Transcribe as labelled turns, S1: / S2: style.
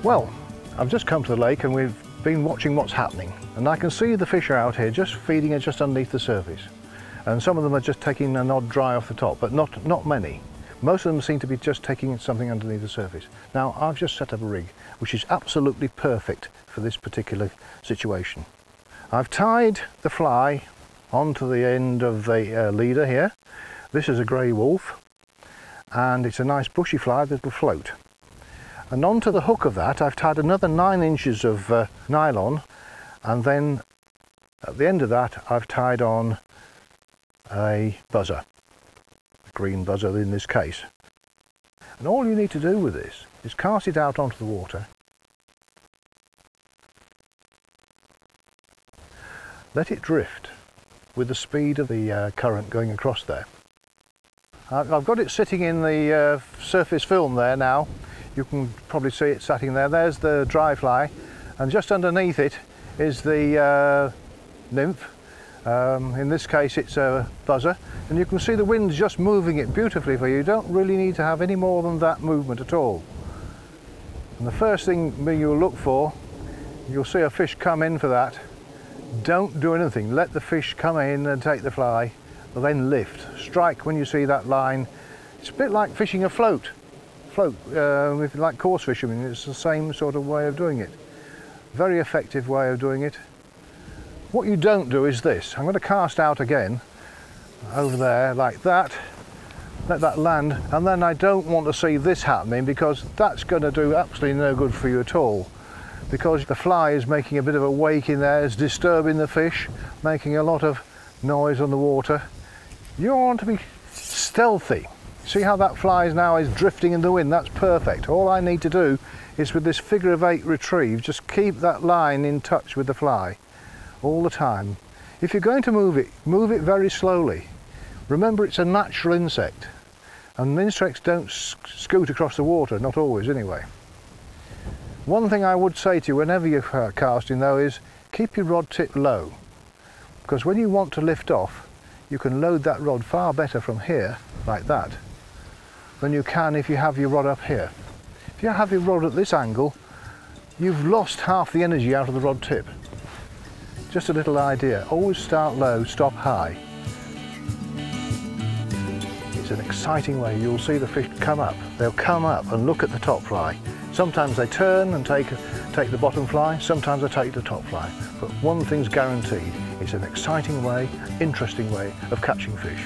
S1: Well, I've just come to the lake and we've been watching what's happening, and I can see the fish are out here just feeding it just underneath the surface, and some of them are just taking an odd dry off the top, but not many. Most of them seem to be just taking something underneath the surface. Now I've just set up a rig which is absolutely perfect for this particular situation. I've tied the fly onto the end of the leader here. This is a grey wolf, and it's a nice bushy fly that will float. And onto the hook of that I've tied another 9 inches of nylon, and then at the end of that I've tied on a buzzer, a green buzzer in this case. And all you need to do with this is cast it out onto the water, let it drift with the speed of the current going across there. I've got it sitting in the surface film there now. You can probably see it sitting there. There's the dry fly, and just underneath it is the nymph. In this case it's a buzzer, and you can see the wind's just moving it beautifully for you. You don't really need to have any more than that movement at all. And the first thing you'll look for, you'll see a fish come in for that. Don't do anything, let the fish come in and take the fly, then lift. Strike when you see that line. It's a bit like fishing a float. Like coarse fishermen, it's the same sort of way of doing it. Very effective way of doing it. What you don't do is this. I'm going to cast out again over there like that, let that land, and then I don't want to see this happening, because that's going to do absolutely no good for you at all, because the fly is making a bit of a wake in there, it's disturbing the fish, making a lot of noise on the water. You want to be stealthy. See how that fly now is drifting in the wind? That's perfect. All I need to do is, with this figure of 8 retrieve, just keep that line in touch with the fly all the time. If you're going to move it very slowly. Remember, it's a natural insect, and insects don't scoot across the water, not always anyway. One thing I would say to you whenever you're casting though is keep your rod tip low, because when you want to lift off, you can load that rod far better from here, like that, than you can if you have your rod up here. If you have your rod at this angle, you've lost half the energy out of the rod tip. Just a little idea, always start low, stop high. It's an exciting way. You'll see the fish come up. They'll come up and look at the top fly. Sometimes they turn and take the bottom fly, sometimes they take the top fly. But one thing's guaranteed, it's an exciting way, interesting way of catching fish.